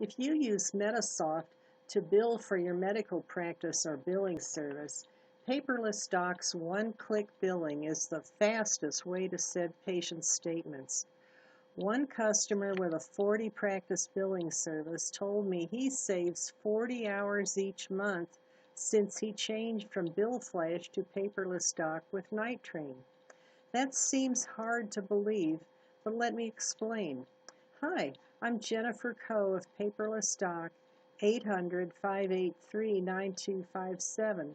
If you use Medisoft to bill for your medical practice or billing service, Paperless Doc's one-click billing is the fastest way to send patient statements. One customer with a 40 practice billing service told me he saves 40 hours each month since he changed from Bill Flash to Paperless Doc with Night Train. That seems hard to believe, but let me explain. Hi, I'm Jennifer Coe of Paperless Doc, 800-583-9257.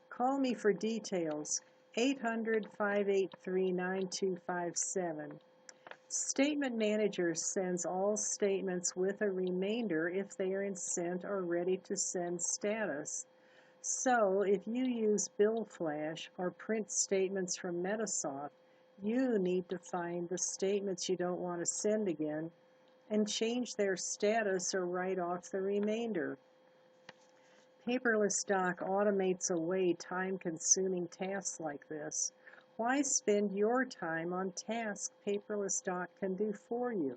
Call me for details, 800-583-9257. Statement Manager sends all statements with a remainder if they are in sent or ready to send status. So if you use Bill Flash or print statements from Medisoft, you need to find the statements you don't want to send again and change their status or write off the remainder. Paperless Doc automates away time-consuming tasks like this. Why spend your time on tasks Paperless Doc can do for you?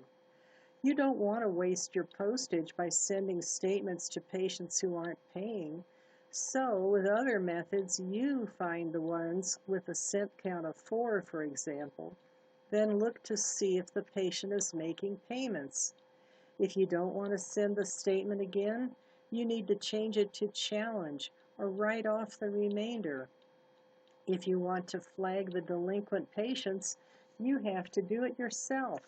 You don't want to waste your postage by sending statements to patients who aren't paying. So, with other methods, you find the ones with a cent count of 4, for example. Then look to see if the patient is making payments. If you don't want to send the statement again, you need to change it to challenge or write off the remainder. If you want to flag the delinquent patients, you have to do it yourself.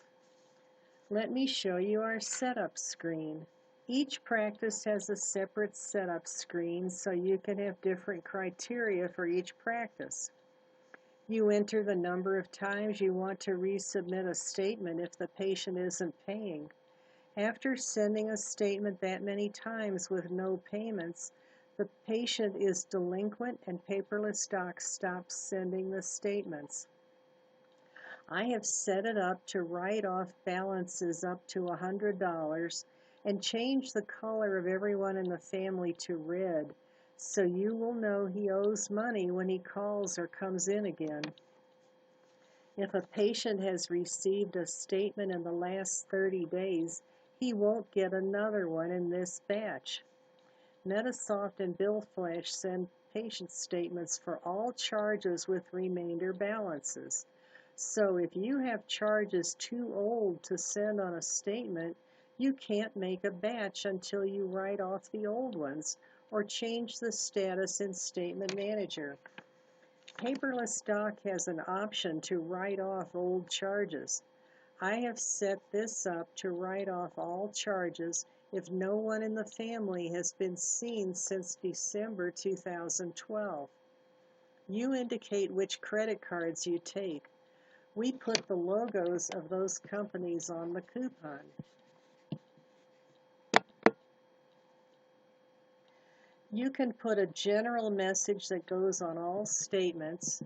Let me show you our setup screen. Each practice has a separate setup screen so you can have different criteria for each practice. You enter the number of times you want to resubmit a statement if the patient isn't paying. After sending a statement that many times with no payments, the patient is delinquent and Paperless Doc stops sending the statements. I have set it up to write off balances up to $100 and change the color of everyone in the family to red, so you will know he owes money when he calls or comes in again. If a patient has received a statement in the last 30 days, he won't get another one in this batch. Medisoft and Bill Flash send patient statements for all charges with remainder balances. So if you have charges too old to send on a statement, you can't make a batch until you write off the old ones or change the status in Statement Manager. Paperless Doc has an option to write off old charges. I have set this up to write off all charges if no one in the family has been seen since December 2012. You indicate which credit cards you take. We put the logos of those companies on the coupon. You can put a general message that goes on all statements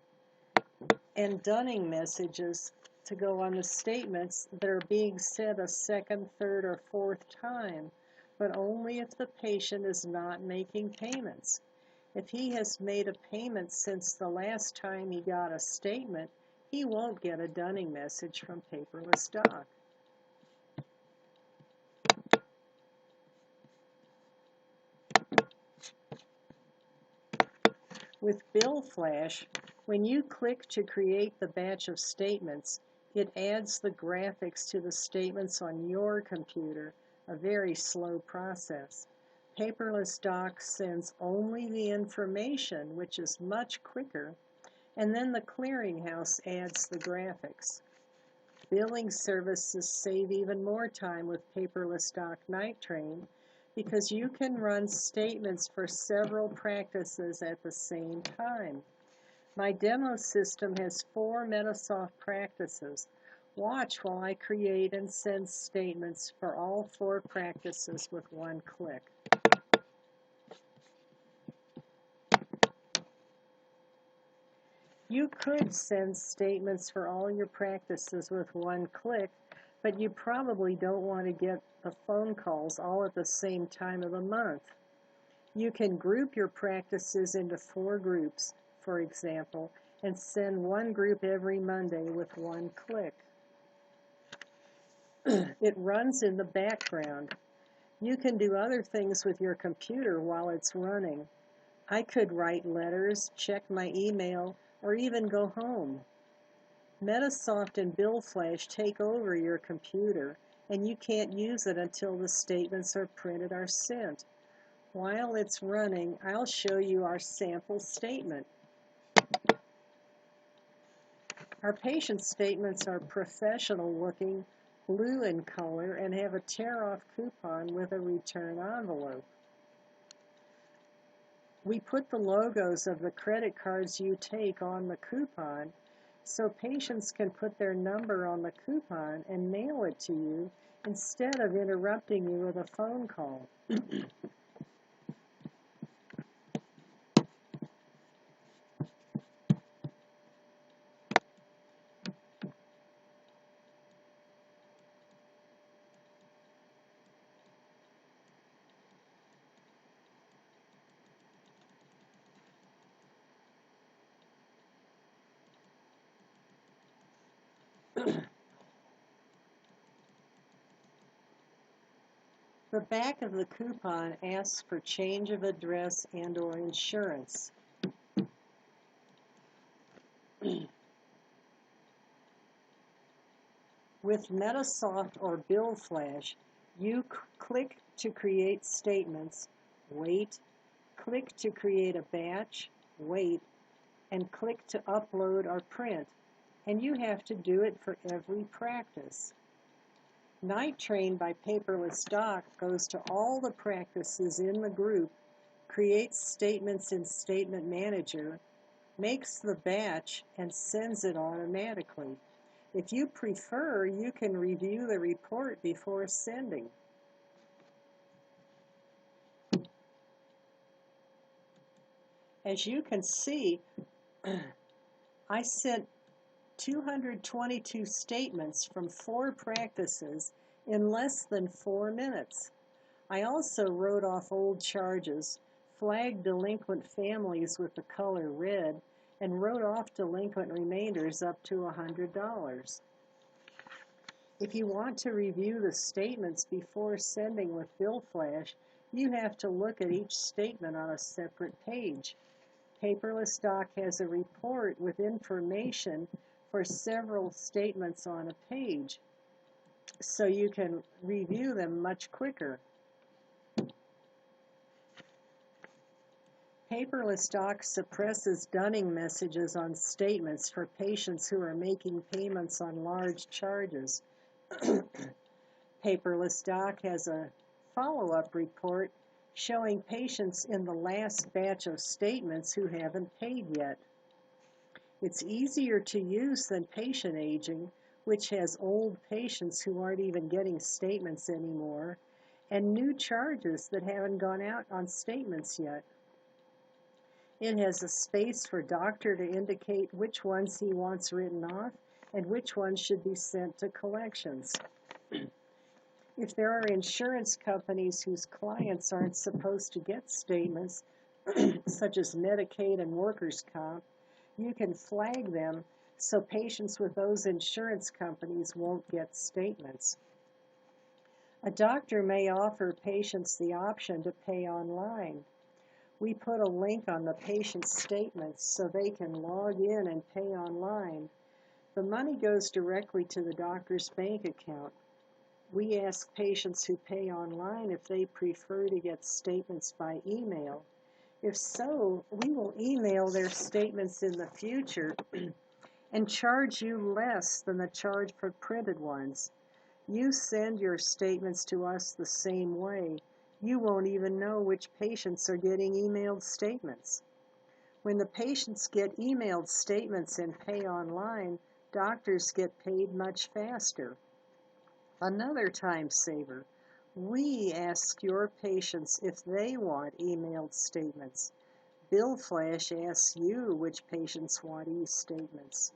and dunning messages to go on the statements that are being sent a second, third, or fourth time, but only if the patient is not making payments. If he has made a payment since the last time he got a statement, he won't get a dunning message from Paperless Doc. With Bill Flash, when you click to create the batch of statements, it adds the graphics to the statements on your computer, a very slow process. Paperless Doc sends only the information, which is much quicker, and then the clearinghouse adds the graphics. Billing services save even more time with Paperless Doc Night Train because you can run statements for several practices at the same time. My demo system has 4 Medisoft practices. Watch while I create and send statements for all 4 practices with one click. You could send statements for all your practices with one click, but you probably don't want to get the phone calls all at the same time of the month. You can group your practices into 4 groups, for example, and send one group every Monday with one click. It runs in the background. You can do other things with your computer while it's running. I could write letters, check my email, or even go home. Medisoft and Bill Flash take over your computer, and you can't use it until the statements are printed or sent. While it's running, I'll show you our sample statement. Our patient statements are professional looking, blue in color, and have a tear-off coupon with a return envelope. We put the logos of the credit cards you take on the coupon so patients can put their number on the coupon and mail it to you instead of interrupting you with a phone call. The back of the coupon asks for change of address and/or insurance. With Medisoft or Bill Flash, you click to create statements, wait, click to create a batch, wait, and click to upload or print, and you have to do it for every practice. Night Train by Paperless Doc goes to all the practices in the group, creates statements in Statement Manager, makes the batch, and sends it automatically. If you prefer, you can review the report before sending. As you can see, I sent 222 statements from 4 practices in less than 4 minutes. I also wrote off old charges, flagged delinquent families with the color red, and wrote off delinquent remainders up to $100. If you want to review the statements before sending with Bill Flash, you have to look at each statement on a separate page. Paperless Doc has a report with information for several statements on a page, so you can review them much quicker. Paperless Doc suppresses dunning messages on statements for patients who are making payments on large charges. Paperless Doc has a follow-up report showing patients in the last batch of statements who haven't paid yet. It's easier to use than patient aging, which has old patients who aren't even getting statements anymore, and new charges that haven't gone out on statements yet. It has a space for doctor to indicate which ones he wants written off and which ones should be sent to collections. If there are insurance companies whose clients aren't supposed to get statements, such as Medicaid and workers' comp, you can flag them so patients with those insurance companies won't get statements. A doctor may offer patients the option to pay online. We put a link on the patient's statements so they can log in and pay online. The money goes directly to the doctor's bank account. We ask patients who pay online if they prefer to get statements by email. If so, we will email their statements in the future and charge you less than the charge for printed ones. You send your statements to us the same way. You won't even know which patients are getting emailed statements. When the patients get emailed statements and pay online, doctors get paid much faster. Another time saver, we ask your patients if they want emailed statements. Bill Flash asks you which patients want e-statements.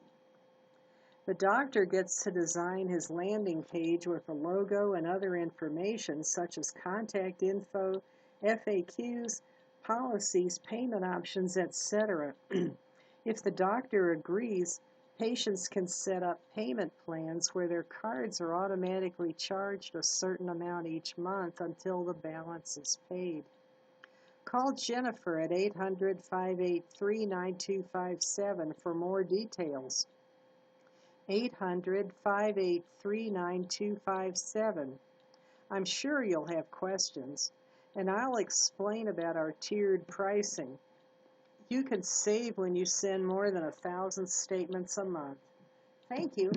The doctor gets to design his landing page with a logo and other information such as contact info, FAQs, policies, payment options, etc. If the doctor agrees, Patients can set up payment plans where their cards are automatically charged a certain amount each month until the balance is paid. Call Jennifer at 800-583-9257 for more details. 800-583-9257. I'm sure you'll have questions, and I'll explain about our tiered pricing. You can save when you send more than 1,000 statements a month. Thank you.